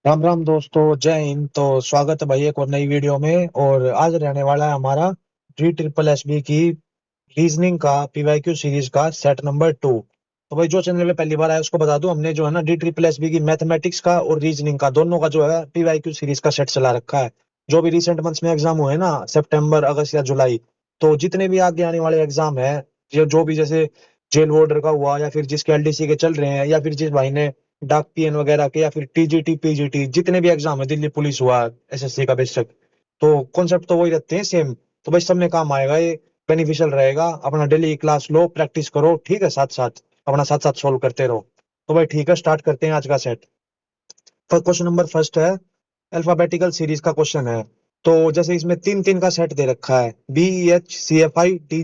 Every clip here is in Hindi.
राम राम दोस्तों, जय हिंद। तो स्वागत है भाई एक और नई वीडियो में। और आज रहने वाला है हमारा जी ट्रिपल एस बी की रीजनिंग का पीवाईक्यू सीरीज का सेट नंबर 2। तो भाई जो चैनल में पहली बार आया उसको बता दूं, हमने जो है ना डी ट्रिपल एस बी की मैथमेटिक्स का और रीजनिंग का दोनों का जो है पीवाईक्यू सीरीज का सेट चला रखा है। जो भी रिसेंट मंथ्स में एग्जाम हुए ना, सितंबर अगस्त या जुलाई, तो जितने भी आगे आने वाले एग्जाम है, जो भी जैसे जेल वार्डर का हुआ या फिर जिसके एलडीसी के चल रहे हैं या फिर जिस भाई ने डाक पीएन वगैरह के या फिर टीजीटी पीजीटी जितने भी एग्जाम है, दिल्ली पुलिस हुआ, एसएससी का बेशक, तो कॉन्सेप्ट तो वही रहते हैं सेम। तो भाई सब में काम आएगा ये, बेनिफिशियल रहेगा। अपना डेली क्लास लो, प्रैक्टिस करो, ठीक है, साथ साथ अपना साथ साथ सोल्व करते रहो। तो भाई ठीक है, स्टार्ट करते हैं आज का सेट। तो क्वेश्चन नंबर फर्स्ट है, अल्फाबेटिकल सीरीज का क्वेश्चन है। तो जैसे इसमें तीन तीन का सेट दे रखा है, B E H C F I D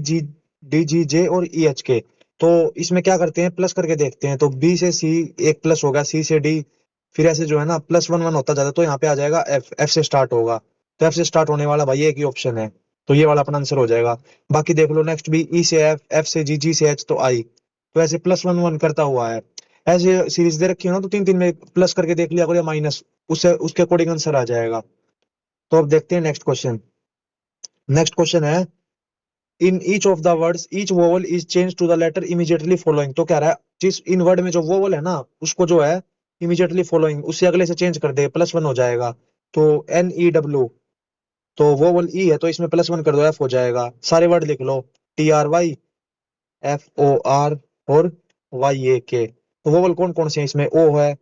G J और ई एच के। तो इसमें क्या करते हैं, प्लस करके देखते हैं। तो बी से सी एक प्लस होगा, सी से डी, फिर ऐसे जो है ना प्लस वन वन होता जाता है। तो यहाँ पे आ जाएगा एफ, एफ से स्टार्ट होगा। तो एफ से स्टार्ट होने वाला भाई एक ही ऑप्शन है, तो ये वाला अपना आंसर हो जाएगा। बाकी देख लो, नेक्स्ट भी ई से एफ, एफ से जी, जी से एच, तो आई। तो ऐसे प्लस वन वन करता हुआ है। ऐसे सीरीज दे रखी है ना, तो तीन तीन में प्लस करके देख लिया करो या माइनस, उससे उसके अकॉर्डिंग आंसर आ जाएगा। तो अब देखते हैं नेक्स्ट क्वेश्चन। नेक्स्ट क्वेश्चन है, in each of the words each vowel is change to the letter immediately following. तो कह रहा है जिस इन वर्ड में जो वोवल है ना, उसको जो है इमीडिएटली फॉलोइंग उससे अगले से चेंज कर दे, प्लस वन हो जाएगा। तो एन ई डब्ल्यू, तो वोवल ई है तो इसमें प्लस वन कर दो, एफ हो जाएगा। सारे वर्ड लिख लो, T R Y, F O R और वाई ए के। तो वोवल कौन कौन से हैं इसमें, ओ है,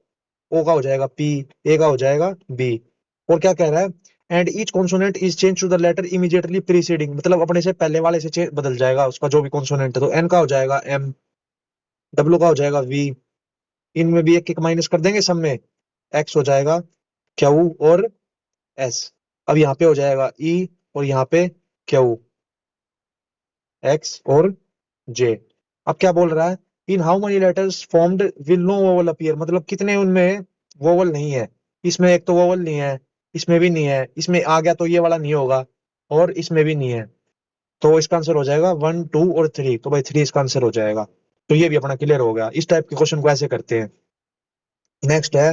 ओ का हो जाएगा पी, ए का हो जाएगा बी। और क्या कह रहा है, and each consonant is change to the letter immediately preceding, मतलब अपने से पहले वाले से बदल जाएगा उसका जो भी कॉन्सोनेंट है। तो एन का हो जाएगा एम, डब्ल्यू का हो जाएगा वी, इनमें भी एक एक माइनस कर देंगे, सब में एक्स हो जाएगा, क्यू और एस। अब यहाँ पे हो जाएगा ई, और यहाँ पे क्यू, एक्स और जे। अब क्या बोल रहा है, in how many letters formed will no vowel appear, मतलब कितने उनमें वोवल नहीं है। इसमें एक तो वोवल नहीं है, इसमें भी नहीं है, इसमें आ गया तो ये वाला नहीं होगा, और इसमें भी नहीं है। तो इसका आंसर हो जाएगा वन, टू और थ्री। तो भाई थ्री इसका आंसर हो जाएगा। तो ये भी अपना क्लियर हो गया। इस टाइप के क्वेश्चन को ऐसे करते हैं। नेक्स्ट है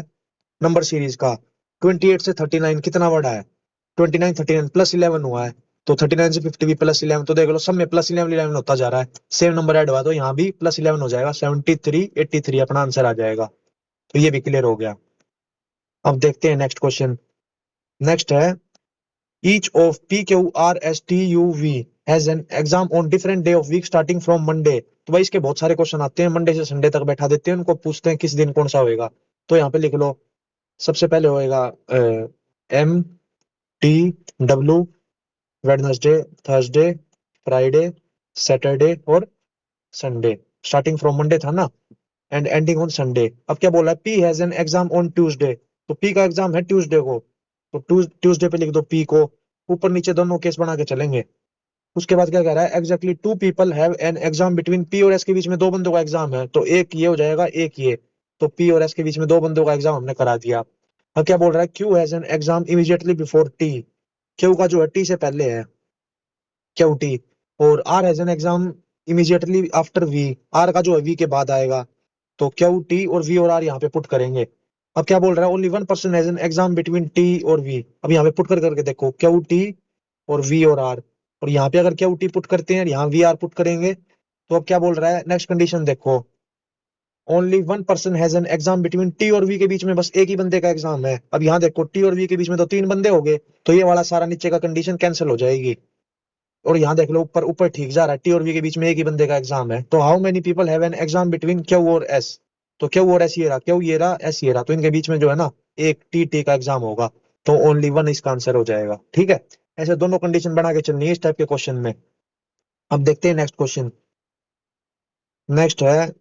नंबर सीरीज का, 28 से 39 कितना बड़ा है। 29, 39 प्लस 11 हुआ है, तो 39 से 50 भी प्लस 11। तो देख लो सब में प्लस 11 11 होता जा रहा है, सेम नंबर ऐड हुआ, तो यहाँ भी प्लस 11 हो जाएगा, 73 83 अपना आंसर आ जाएगा। तो ये भी क्लियर हो गया। अब देखते हैं नेक्स्ट क्वेश्चन। नेक्स्ट है, each of P Q R S T U V has an exam on different day of week starting from Monday. तो भाई इसके बहुत सारे क्वेश्चन आते हैं, मंडे से संडे तक बैठा देते हैं उनको, पूछते हैं किस दिन कौन सा होएगा। तो यहाँ पे लिख लो, सबसे पहले होएगा M T W, Wednesday, Thursday, Friday, Saturday और संडे। स्टार्टिंग फ्रॉम मंडे था ना, एंड एंडिंग ऑन संडे। अब क्या बोला है, P has an exam on Tuesday. तो पी का एग्जाम है ट्यूसडे को, तो ट्यूसडे पे लिख दो पी को। ऊपर नीचे दोनों केस बना के चलेंगे। उसके बाद क्या कह रहा है, exactly two people have an exam between P और एस, के बीच में दो बंदों का एग्जाम है, तो एक ये हो जाएगा एक ये। तो पी और एस के बीच में दो बंदों का एग्जाम हमने करा दिया। अब क्या बोल रहा है, Q has an exam immediately before T. Q का जो है टी से पहले है, क्यू टी। और R has an exam immediately after V, R का जो है वी के बाद आएगा। तो क्यू टी और वी और आर यहाँ पे पुट करेंगे। अब क्या बोल रहा है, only one person has an exam between T और वी। अब यहाँ पे पुट करके देखो, क्यू टी और वी और आर, और यहाँ पे अगर क्यू टी पुट करते हैं, यहाँ वी आर पुट करेंगे। तो अब क्या बोल रहा है, नेक्स्ट कंडीशन देखो, only one person has an exam between T और वी, के बीच में बस एक ही बंदे का एग्जाम है। अब यहाँ देखो, टी और वी के बीच में तो तीन बंदे हो गए, तो ये वाला सारा नीचे का कंडीशन कैंसिल हो जाएगी। और यहाँ देख लो, ऊपर ऊपर ठीक जा रहा है, टी और वी के बीच में एक ही बंदे का एग्जाम है। तो how many people have an exam between Q और एस। तो क्यू और एस ये रहा, क्यू ये रहा, एस ये रहा, तो इनके बीच में जो है ना एक टी टी का एग्जाम होगा। तो ओनली वन इसका आंसर हो जाएगा, ठीक है। ऐसे दोनों कंडीशन बना के चलनी है इस टाइप के क्वेश्चन में। अब देखते हैं नेक्स्ट क्वेश्चन। नेक्स्ट है,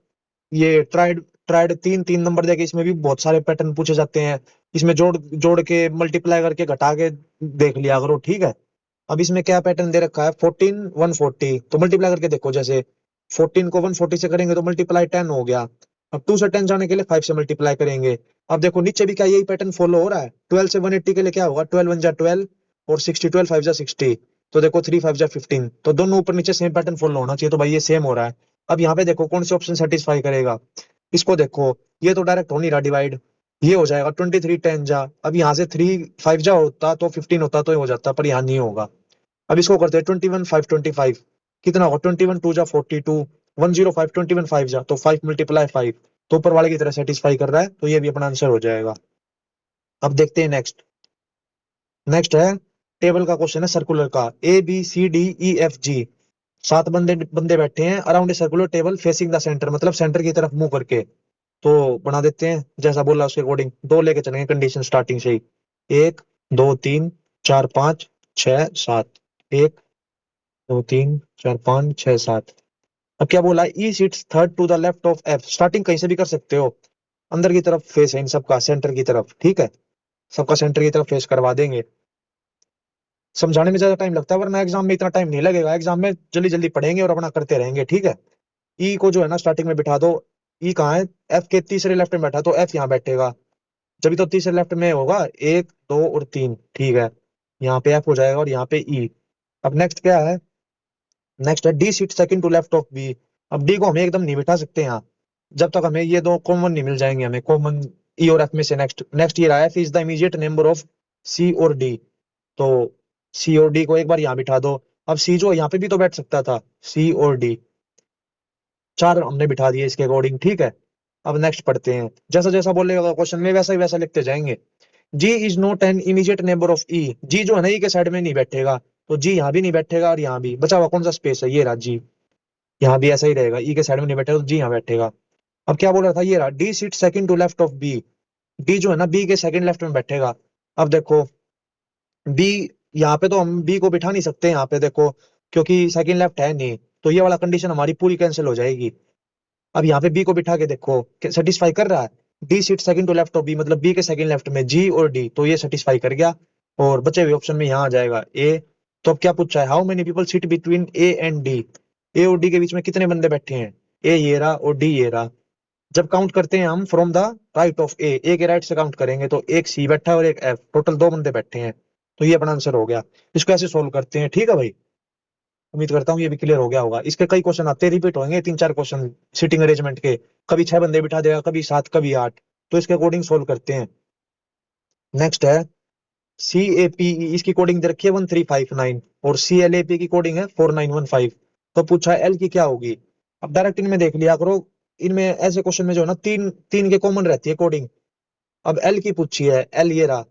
ये ट्राइड ट्राइड तीन तीन नंबर देके, इसमें भी बहुत सारे पैटर्न पूछे जाते हैं। इसमें जोड़ जोड़ के, मल्टीप्लाई करके, घटा के देख लिया करो, ठीक है। अब इसमें क्या पैटर्न दे रखा है, 14 140, तो मल्टीप्लाई करके देखो। जैसे 14 को 140 से करेंगे तो मल्टीप्लाई 10 हो गया। अब 2 से 10 जाने के लिए 5 से मल्टीप्लाई करेंगे। अब देखो नीचे भी क्या यही पैटर्न फॉलो हो रहा है। 12 से 180 के लिए क्या होगा, 12 1 जा 12, और 60 12 5 जा 60। तो देखो 3 5 जा 15, तो दोनों ऊपर नीचे सेम पैटर्न फॉलो होना चाहिए। तो भाई ये सेम हो रहा है। अब यहाँ पे देखो कौन से ऑप्शन सेटिस्फाई करेगा, इसको देखो। ये तो डायरेक्ट हो नहीं रहा डिवाइड, ये हो जाएगा 23 10 जा। अब यहाँ से 3 5 जा होता तो 15 होता तो ये हो जाता, पर यहाँ नहीं होगा। अब इसको करते हैं 21 5 25। कितना होगा? 21 2 जा 42, 105 जा तो 5 × 5 तो ऊपर वाले की तरह सेटिस्फाई कर रहा है, तो ये भी अपना आंसर हो जाएगा। अब देखते हैं नेक्स्ट। नेक्स्ट है टेबल का क्वेश्चन है सर्कुलर का, ABCDEFG। 7 बंदे बंदे बैठे हैं around a circular table facing the centre, मतलब सेंटर की तरफ मुंह करके। तो बना देते हैं जैसा बोला उसके अकॉर्डिंग। दो लेके चलेंगे कंडीशन स्टार्टिंग से ही। 1 2 3 4 5 6 7। 1 2 3 4 5 6 7। अब क्या बोला? E sits third to the left of F. Starting कहीं से भी कर सकते हो, अंदर की तरफ फेस है इन सबका, सेंटर की तरफ, ठीक है। सबका सेंटर की तरफ फेस करवा देंगे। समझाने में ज्यादा टाइम लगता है, वरना एग्जाम में इतना टाइम नहीं लगेगा। एग्जाम में जल्दी जल्दी पढ़ेंगे और अपना करते रहेंगे, ठीक है। ई को जो है ना स्टार्टिंग में बिठा दो। ई कहाँ है? एफ के तीसरे लेफ्ट में बैठा, तो एफ यहाँ बैठेगा। जब तो तीसरे लेफ्ट में होगा, 1 2 और 3, ठीक है। यहाँ पे एफ हो जाएगा और यहाँ पे ई। अब नेक्स्ट क्या है? नेक्स्ट है D sit second to left of B. अब डी को हमें एकदम नहीं बिठा सकते यहाँ, जब तक हमें ये दो कॉमन नहीं मिल जाएंगे, हमें कॉमन ई और एफ में से। नेक्स्ट नेक्स्ट ये रहा है, F is the immediate number of C और डी। तो सी और डी को एक बार यहाँ बिठा दो। अब सी जो यहाँ पे भी तो बैठ सकता था, सी और डी। चार हमने बिठा दिए इसके अकॉर्डिंग, ठीक है। अब नेक्स्ट पढ़ते हैं, जैसा जैसा बोलेगा क्वेश्चन में वैसा ही वैसा लिखते जाएंगे। G is not an immediate neighbour of E. G जो है ना ई के साइड में नहीं बैठेगा, तो जी यहाँ भी नहीं बैठेगा और यहाँ भी। बचा हुआ कौन सा स्पेस है? ये रहा जी। यहाँ भी ऐसा ही रहेगा, ई के साइड में नहीं बैठेगा तो जी यहाँ बैठेगा। अब क्या बोल रहा था? ये रहा D sit second to left of B. D जो है ना बी के सेकंड लेफ्ट में बैठेगा। अब देखो बी, यहाँ पे तो हम बी को बिठा नहीं सकते यहाँ पे, देखो क्योंकि सेकंड लेफ्ट है नहीं, तो ये वाला कंडीशन हमारी पूरी कैंसिल हो जाएगी। अब यहाँ पे बी को बिठा के देखो सेटिस्फाई कर रहा है। D sit second to left of B, मतलब बी के सेकंड लेफ्ट में जी और डी, तो ये सेटिस्फाई कर गया। और बचे हुए ऑप्शन में यहाँ आ जाएगा ए। तो अब क्या पूछा है? How many people sit between A and D. A और डी के बीच में कितने बंदे बैठे हैं? ए ये रहा और डी ये रहा। जब काउंट करते हैं हम फ्रॉम द राइट ऑफ ए के राइट से काउंट करेंगे, तो एक सी बैठा है और एक एफ, टोटल 2 बंदे बैठे हैं। तो ये अपना आंसर हो गया। इसको ऐसे सोल्व करते हैं, ठीक है भाई। उम्मीद करता हूँ ये भी क्लियर हो गया होगा। इसके कई क्वेश्चन आते हैं, रिपीट होंगे 3 4 क्वेश्चन सिटिंग अरेंजमेंट के। कभी 6 बंदे बिठा देगा, कभी 7, कभी 8। तो इसके अकॉर्डिंग सोल्व करते हैं। नेक्स्ट है CAPE। इसकी कोडिंग दे रखी है 1359 और CLAP की कोडिंग है 4915। तो पूछा है एल की क्या होगी। अब डायरेक्ट इनमें देख लिया करो। इनमें ऐसे क्वेश्चन में जो है ना तीन तीन के कॉमन रहती है कोडिंग। अब एल की पूछी है, एल ये रहा।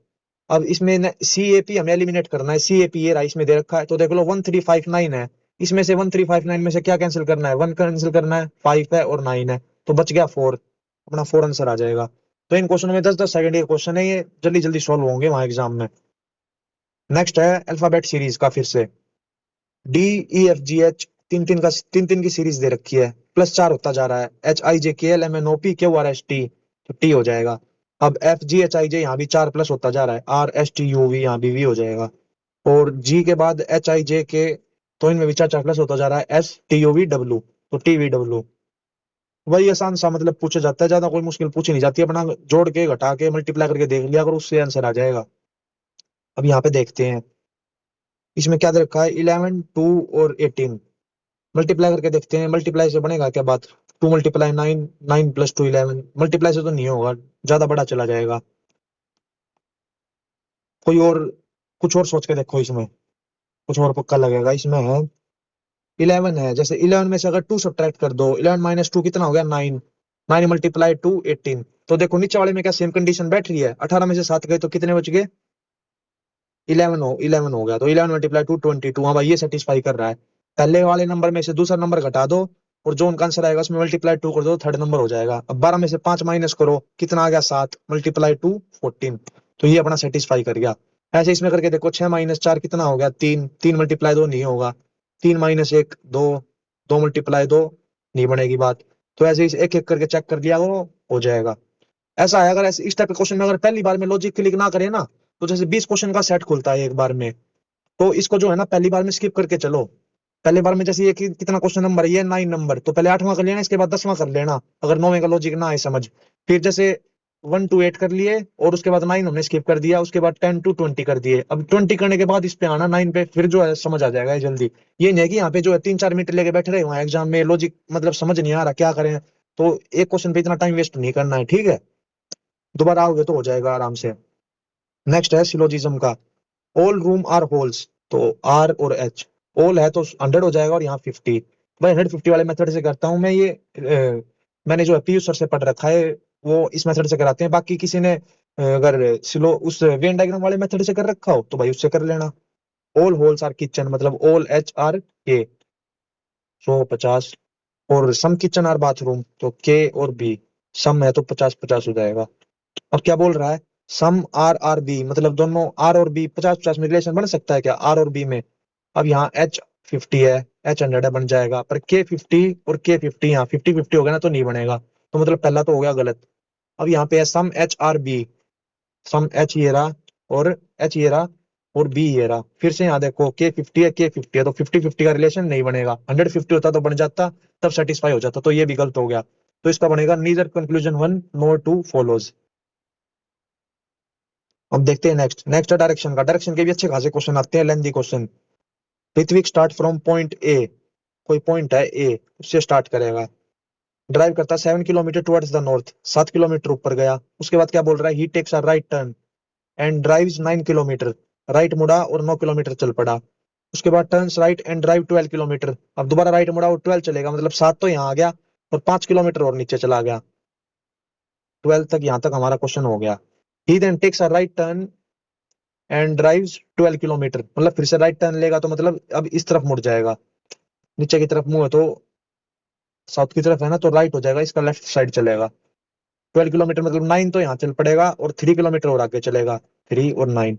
अब इसमें CAP हमें एलिमिनेट करना है। CAP ये रहा, इसमें दे रखा है, तो देख लो 1359 है। इसमें से 1359 में से क्या कैंसिल करना है? 1 कैंसिल करना है, 5 है और 9 है, तो बच गया 4। अपना 4 आंसर आ जाएगा। तो इन क्वेश्चन में 10 10 सेकंड के क्वेश्चन है, ये जल्दी जल्दी सॉल्व होंगे वहां एग्जाम में। नेक्स्ट है अल्फाबेट सीरीज का, फिर से DEFGH। तीन तीन का तीन तीन की सीरीज दे रखी है, +4 होता जा रहा है। HIJKLMNOPQRST, तो टी हो जाएगा। अब FGHIJ यहाँ भी 4 प्लस होता जा रहा है। RSTUV यहाँ भी वी हो जाएगा। और जी के बाद HIJK, तो इनमें भी 4 4 प्लस होता जा रहा है। STUVW, तो TVW। वही आसान सा मतलब पूछा जाता है, ज्यादा कोई मुश्किल पूछी नहीं जाती। अपना जोड़ के घटा के मल्टीप्लाई करके देख लिया अगर, उससे आंसर आ जाएगा। अब यहाँ पे देखते हैं इसमें क्या दे रखा है, 11 2 और 18। मल्टीप्लाई करके देखते हैं, मल्टीप्लाई से बनेगा क्या बात? 2 × 9, 9 + 2 11। मल्टीप्लाई से तो नहीं होगा, ज्यादा बड़ा चला जाएगा। कोई और कुछ और सोच के देखो, इसमें कुछ और पक्का लगेगा। इसमें है 11 है, जैसे 11 में से अगर 2 सब्ट्रैक्ट कर दो, 11 - 2 कितना हो गया? 9। 9 × 2 18। तो देखो नीचे वाले में क्या सेम कंडीशन बैठ रही है। 18 में से 7 गए तो कितने बच गए? 11 हो गया। तो 11 × 2 22। हाँ भाई, ये सेटिस्फाई कर रहा है। पहले वाले नंबर में से दूसरा नंबर घटा दो और जो उनका आंसर आएगा उसमें ×2 कर दो, थर्ड नंबर हो जाएगा। अब 12 में से 5 माइनस करो, कितना आ गया? 7 × 2 14। तो ये अपना सेटिस्फाई कर गया। ऐसे इसमें करके देखो, 6 - 4 कितना हो गया? 3। 3 × 2 नहीं होगा। 3 - 1 2। 2 × 2 नहीं बनेगी बात। तो ऐसे एक एक करके चेक कर लिया वो हो जाएगा। ऐसा है, अगर ऐसे इस टाइप के क्वेश्चन में अगर पहली बार में लॉजिक क्लिक ना करे ना, तो जैसे 20 क्वेश्चन का सेट खुलता है एक बार में, तो इसको जो है ना पहली बार में स्किप करके चलो। पहले बार में जैसे ये कितना क्वेश्चन नंबर है? ये 9 नंबर, तो पहले 8वां कर लेना, इसके बाद 10वां कर लेना, अगर 9वें का लॉजिक ना आए समझ। फिर जैसे 1 to 8 कर लिए और उसके बाद 9 हमने स्किप कर दिया, उसके बाद 10 to 20 कर दिए। अब 20 करने के बाद इस पे आना 9 पे, फिर जो है समझ आ जाएगा ये जल्दी। ये नहीं है कि यहाँ पे जो है 3 4 मिनट लेके बैठे रहे वहां एग्जाम में, लॉजिक मतलब समझ नहीं आ रहा क्या करें। तो एक क्वेश्चन पे इतना टाइम वेस्ट नहीं करना है, ठीक है। दोबारा आओगे तो हो जाएगा आराम से। नेक्स्ट है सिलोजिज्म का। ऑल रूम आर होल्स, तो आर और एच, ऑल है तो 100 हो जाएगा और यहाँ 50। भाई 150 वाले मेथड से करता हूँ मैं ये, मैंने जो है पीयूष सर से पढ़ रखा है, वो इस मेथड से कराते हैं। बाकी किसी ने अगर सिलो उस वेन डायग्राम वाले मेथड से कर रखा हो तो भाई उससे कर लेना। ऑल होल्स आर किचन, मतलब ऑल एच आर के 150, और सम किचन आर बाथरूम, तो के और बी, सम है तो 50-50 हो जाएगा। अब क्या बोल रहा है, सम आर आर बी, मतलब दोनों आर और बी 50-50 में रिलेशन बन सकता है क्या आर और बी में। अब यहाँ एच 50 है, एच 100 है, बन जाएगा, पर के 50 और के 50 यहाँ 50-50 हो गया ना, तो नहीं बनेगा, तो मतलब पहला तो हो गया गलत। अब यहाँ पे है सम एच आर बी, सम एच ये रहा और एच ये रहा और बी ये रहा। फिर से यहाँ देखो के 50 है, के 50 है, तो 50-50 का रिलेशन नहीं बनेगा। 150 होता तो बन जाता, तब सेटिस्फाई हो जाता, तो ये भी गलत हो गया। तो इसका बनेगा neither conclusion one nor two follows. अब देखते हैं नेक्स्ट। नेक्स्ट है डायरेक्शन का। डायरेक्शन के भी अच्छे खासे क्वेश्चन आते हैं, lengthy question. Ritwik start from point A, कोई पॉइंट है ए, उससे स्टार्ट करेगा, ड्राइव करता 7 kilometre towards the north, 7 kilometre ऊपर गया। उसके बाद क्या बोल रहा है, he takes a right turn and drives 9 kilometre, right मुड़ा और 9 किलोमीटर चल पड़ा। उसके बाद turns right and drive 12 kilometre, अब दोबारा राइट मुड़ा और 12 चलेगा, मतलब 7 तो यहाँ आ गया और 5 किलोमीटर और नीचे चला गया। 12 तक, यहाँ तक हमारा क्वेश्चन हो गया। He then takes a right turn and drives 12 kilometre, मतलब फिर से राइट टर्न लेगा, तो मतलब अब इस तरफ मुड़ जाएगा, नीचे की तरफ मुंह है तो साउथ की तरफ है ना, तो राइट हो जाएगा, इसका लेफ्ट साइड चलेगा। 12 किलोमीटर मतलब 9 तो यहाँ चल पड़ेगा और 3 किलोमीटर और आगे चलेगा, 3 और 9,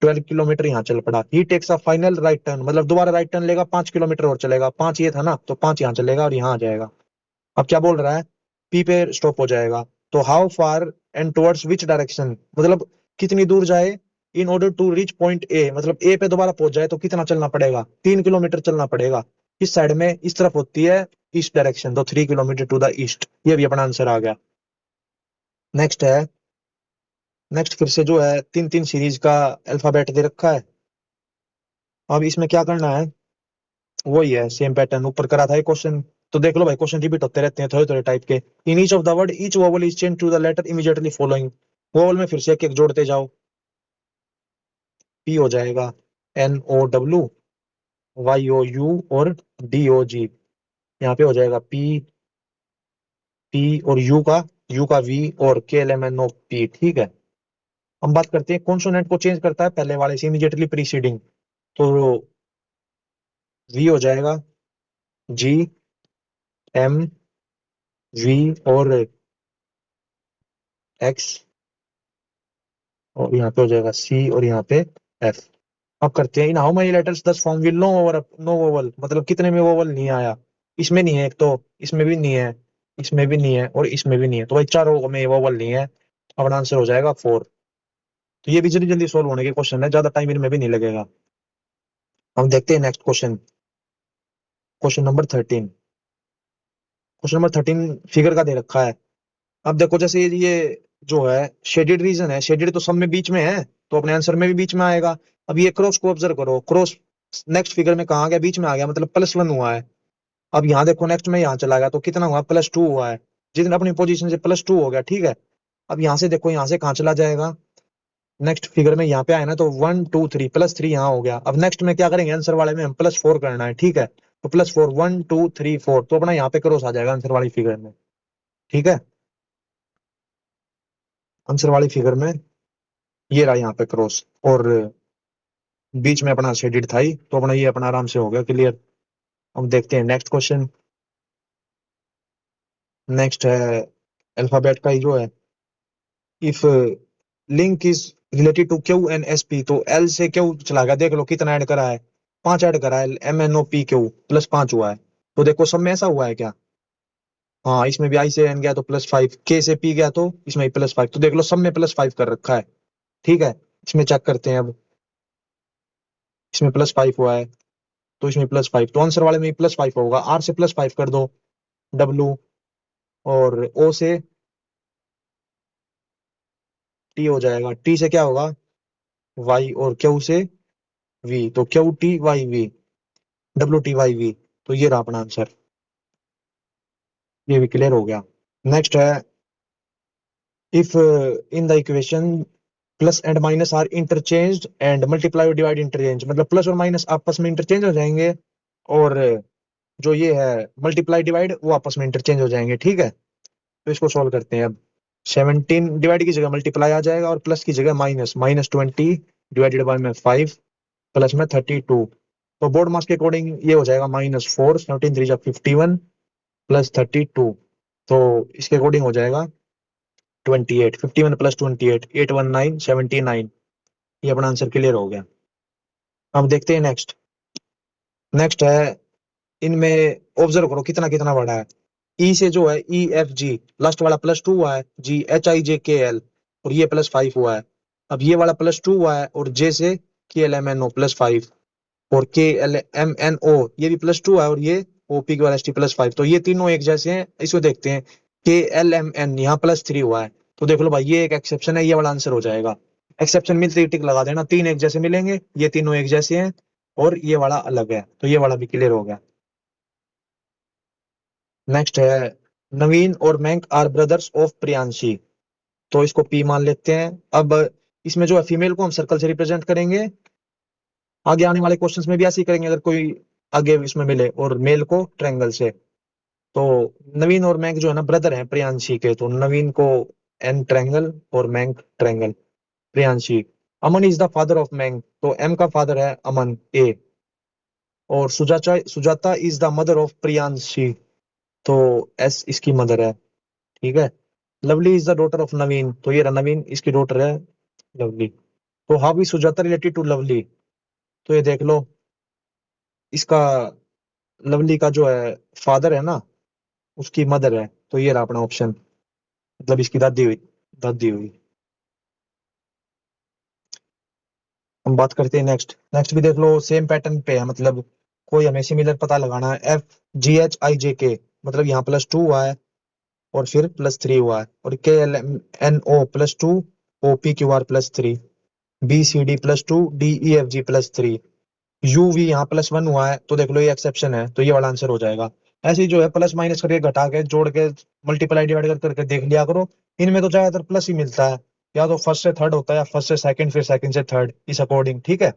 12 किलोमीटर यहाँ चल पड़ा। He takes a final right turn, मतलब दोबारा राइट टर्न लेगा, 5 किलोमीटर और चलेगा, 5 ये था ना, तो 5 यहाँ चलेगा और यहाँ आ जाएगा। अब क्या बोल रहा है, पी पे स्टॉप हो जाएगा, तो how far and towards which direction, मतलब कितनी दूर जाए in order to reach point A, मतलब ए पे दोबारा पहुंच जाए तो कितना चलना पड़ेगा, 3 किलोमीटर चलना पड़ेगा। इस साइड में इस तरफ होती है ईस्ट डायरेक्शन, तो 3 किलोमीटर टू द ईस्ट, ये भी अपना आंसर आ गया। नेक्स्ट है, नेक्स्ट फिर से जो है तीन तीन सीरीज का अल्फाबेट दे रखा है। अब इसमें क्या करना है, वही है सेम पैटर्न ऊपर करा था ये क्वेश्चन। तो देख लो भाई, क्वेश्चन रिपीट होते रहते हैं थोड़े थोड़े टाइप के। In each of the word each vowel is change to the letter immediately following, vowel में फिर से एक एक जोड़ते जाओ। पी हो जाएगा NO W, YOU और DOG, यहाँ पे हो जाएगा पी, पी और यू का वी और KLMNOP, ठीक है। हम बात करते हैं कॉन्सोनेंट को चेंज करता है पहले वाले से इमीडिएटली प्रीसीडिंग, तो वी हो जाएगा GMV और एक्स, और यहाँ पे हो जाएगा सी और यहाँ पे एफ। अब करते हैं in how many letters does form will no over, no vowel, मतलब कितने में वोवल नहीं आया। इसमें नहीं है एक तो, इसमें भी नहीं है, इसमें भी नहीं है और इसमें भी नहीं है, तो भाई चारों में वोवल नहीं है। अपना आंसर हो जाएगा 4। तो ये भी जल्दी जल्दी सोल्व होने के क्वेश्चन है, ज्यादा टाइम इनमें भी नहीं लगेगा। हम देखते हैं next question. Question number 13। Question number 13 figure का दे रखा है। अब देखो जैसे ये जो है शेडेड रीजन है, शेडेड तो सब में बीच में है, तो अपने आंसर में भी बीच में आएगा। अब ये क्रॉस को ऑब्जर्व करो, क्रॉस नेक्स्ट फिगर में कहा गया, बीच में आ गया, मतलब +1 हुआ है। अब यहाँ देखो नेक्स्ट में यहाँ चला गया, तो कितना हुआ, +2 हुआ है, जितने अपनी पोजीशन से +2 हो गया, ठीक है। अब यहाँ से देखो, यहाँ से कहाँ चला जाएगा, नेक्स्ट फिगर में यहाँ पे आए ना, तो 1 2 3 +3 यहाँ हो गया। अब नेक्स्ट में क्या करेंगे, आंसर वाले में हम +4 करना है, ठीक है। तो +4 1 2 3 4, तो अपना यहाँ पे क्रॉस आ जाएगा आंसर वाली फिगर में, ठीक है। आंसर वाली फिगर में ये रहा यहाँ पे क्रॉस, और बीच में अपना शेडेड था ही, तो अपना ये अपना आराम से हो गया क्लियर। हम देखते हैं नेक्स्ट क्वेश्चन। नेक्स्ट है अल्फाबेट का ही जो है, if link is related to QNSP, तो L से क्यू चला गया, देख लो कितना ऐड करा है, 5 ऐड करा है, MNOPQ +5 हुआ है। तो देखो सब में ऐसा हुआ है क्या, हाँ इसमें भी I से N गया तो +5, K से P गया तो इसमें भी +5, तो देख लो सब में +5 कर रखा है, ठीक है। इसमें चेक करते हैं अब, इसमें +5 हुआ है तो इसमें +5, तो आंसर वाले में भी +5 होगा। R से +5 कर दो, W, और O से T हो जाएगा, T से क्या होगा, Y, और Q से V, तो QTYV, WTYV, तो ये रहा अपना आंसर, ये भी क्लियर हो गया। नेक्स्ट है if in the equation plus and minus are interchanged and multiply और डिवाइड इंटरचेंज, मतलब प्लस और माइनस आपस में इंटरचेंज हो जाएंगे, और जो ये है मल्टीप्लाई डिवाइड वो आपस में इंटरचेंज हो जाएंगे। ठीक है, तो इसको सॉल्व करते हैं अब। 17 डिवाइड की जगह मल्टीप्लाई आ जाएगा, और प्लस की जगह माइनस, -20 डिवाइडेड बाय में 5 प्लस में 32। तो बोर्ड मास के अकॉर्डिंग ये हो जाएगा -4, 17 3 51 प्लस 32। तो इसके अकॉर्डिंग हो जाएगा 28, 51 प्लस 28, 819 79। ये अपना आंसर क्लियर हो गया। अब देखते हैं नेक्स्ट। नेक्स्ट है, इनमें ऑब्जर्व करो कितना कितना बड़ा है। ई से जो है EFG, लास्ट वाला +2 हुआ है, GHIJKL और ये +5 हुआ है। अब ये वाला +2 हुआ है, और J से KLMNO +5, और KLMNO ये भी +2 है, और ये OPQRST +5। तो ये तीनों एक जैसे हैं। इसको देखते हैं, KLMN यहाँ +3 हुआ है, तो देख लो भाई ये एक एक्सेप्शन है, ये वाला आंसर हो जाएगा। एक्सेप्शन मिलते ही टिक लगा देना, तीन एक जैसे मिलेंगे, ये तीनों एक जैसे हैं, और ये वाला अलग है, तो ये वाला भी क्लियर हो गया। नेक्स्ट है, नवीन और मैंक आर ब्रदर्स ऑफ प्रियांशी, तो इसको पी मान लेते हैं। अब इसमें जो है फीमेल को हम सर्कल से रिप्रेजेंट करेंगे, आगे आने वाले क्वेश्चंस में भी ऐसे ही करेंगे अगर कोई आगे इसमें मिले, और मेल को ट्रायंगल से। तो नवीन और मैंक जो है ना ब्रदर हैं प्रियांशी के, तो नवीन को एन ट्रायंगल और मैंक triangle. Priyanshi, Aman is the father of मैंक, तो एम का फादर है अमन, ए। और Sujata Sujata is the mother of Priyanshi, तो एस इसकी मदर है। ठीक है। Lovely is the daughter of Naveen, तो ये रहा नवीन, इसकी डॉटर है लवली। तो how is Sujata related to Lovely, तो ये देख लो, इसका लवली का जो है फादर है ना, उसकी मदर है, तो ये रहा अपना ऑप्शन, मतलब इसकी दादी हुई, दादी हुई। हम बात करते हैं नेक्स्ट। नेक्स्ट भी देख लो, सेम पैटर्न पे है, मतलब कोई हमें सिमिलर पता लगाना है। FGHIJK, मतलब यहाँ +2 हुआ है, और फिर +3 हुआ है, और KLMNO +2, OPQR +3, BCD +2, DEFG +3, UV यहाँ +1 हुआ है, तो देख लो ये एक्सेप्शन है, तो ये वाला आंसर हो जाएगा। ऐसे ही जो है प्लस माइनस करके, घटा के, जोड़ के, मल्टीप्लाई डिवाइड करके देख लिया करो। इनमें तो ज्यादातर प्लस ही मिलता है, या तो फर्स्ट से थर्ड होता है, या फर्स्ट से सेकंड, फिर सेकंड से थर्ड, इस अकॉर्डिंग। ठीक है।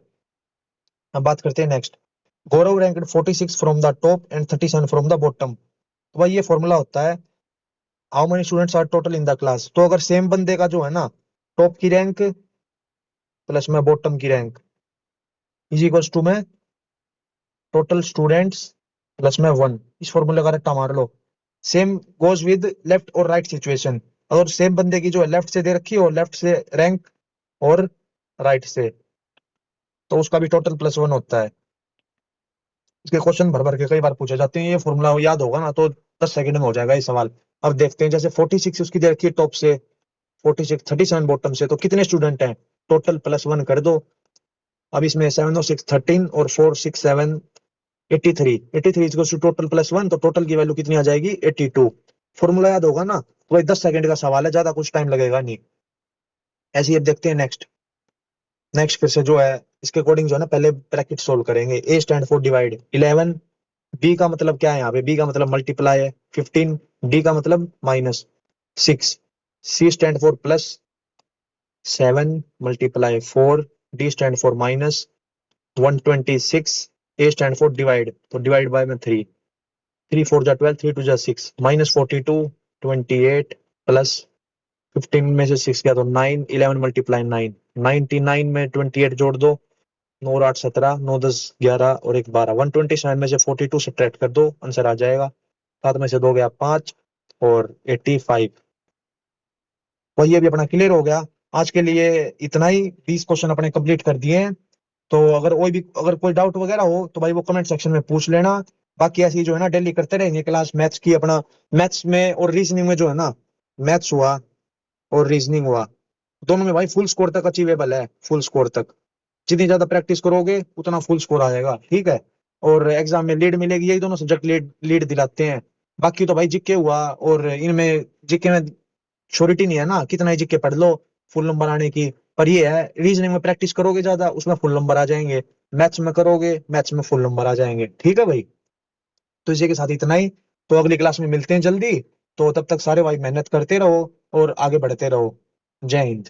अब बात करते हैं next. Gaurav ranked 46 from the top and 37 from the bottom, तो भाई ये फॉर्मूला होता है, how many students are total in the class. तो अगर सेम बंदे का जो है ना, टॉप की रैंक प्लस में बॉटम की रैंक इज इक्वल टू में टोटल स्टूडेंट्स प्लस में 1, इस फॉर्मूले का रट्टा मार लो। सेम गोज विद लेफ्ट और राइट सिचुएशन, अगर सेम बंदे की जो है लेफ्ट से दे रखी हो, लेफ्ट से रैंक, और राइट से, तो उसका भी टोटल +1 होता है। इसके क्वेश्चन भर भर के कई बार पूछे जाते हैं, ये फॉर्मूला याद होगा ना तो 10 सेकंड में हो जाएगा ये सवाल। अब देखते हैं, जैसे 46 उसकी दे रखी है टॉप से, 46 37 बॉटम से, तो कितने स्टूडेंट हैं, टोटल +1 कर दो। अब इसमें 7 और 6 13, और 4 6 7 83, 83 इक्वल टू टोटल +1, तो टोटल की वैल्यू कितनी आ जाएगी, 82। फॉर्मूला याद होगा ना, तो वही 10 सेकंड का सवाल है, ज्यादा कुछ टाइम लगेगा नहीं। ऐसे ही अब देखते हैं नेक्स्ट। नेक्स्ट फिर से जो है, इसके अकॉर्डिंग जो है ना, पहले ब्रैकेट सोल्व करेंगे। ए स्टैंड फॉर डिवाइड 11, बी का मतलब क्या है, यहाँ पे बी का मतलब मल्टीप्लाई है 15, डी का मतलब -6, C stand for +7 multiply 4, D stand for -126, A stand for divide, तो डिवाइड बाय में 3, 3 4 जा 12, 3 2 जा 6, -42 28 प्लस 15 में से 6 गया तो 9, 11 मल्टीप्लाई 9, 99 में 28 जोड़ दो, 9 और 8 17, 9 10 11 और 1 12, 127 में से 42 सब्ट्रैक्ट कर दो, आंसर आ जाएगा। 7 में से 2 गया 5, और 85। वही अभी अपना क्लियर हो गया। आज के लिए इतना ही, 20 क्वेश्चन अपने कंप्लीट कर दिए हैं। तो अगर कोई डाउट वगैरह हो तो भाई वो कमेंट सेक्शन में पूछ लेना। बाकी ऐसे ही जो है ना डेली करते रहेंगे क्लास मैथ्स की अपना। मैथ्स में और रीजनिंग में जो है ना, मैथ्स हुआ और रीजनिंग हुआ, दोनों में भाई फुल स्कोर तक अचीवेबल है, फुल स्कोर तक। जितनी ज्यादा प्रैक्टिस करोगे उतना फुल स्कोर आएगा। ठीक है। और एग्जाम में लीड मिलेगी, यही दोनों सब्जेक्ट लीड लीड दिलाते हैं। बाकी तो भाई जीके हुआ, और इनमें जीके में श्योरिटी नहीं है ना, कितना ही जीके पढ़ लो फुल नंबर आने की। पर ये है, रीजनिंग में प्रैक्टिस करोगे ज्यादा, उसमें फुल नंबर आ जाएंगे। मैथ्स में करोगे, मैथ्स में फुल नंबर आ जाएंगे। ठीक है भाई। तो इसी के साथ इतना ही। तो अगली क्लास में मिलते हैं जल्दी। तो तब तक सारे भाई मेहनत करते रहो, और आगे बढ़ते रहो। जय हिंद।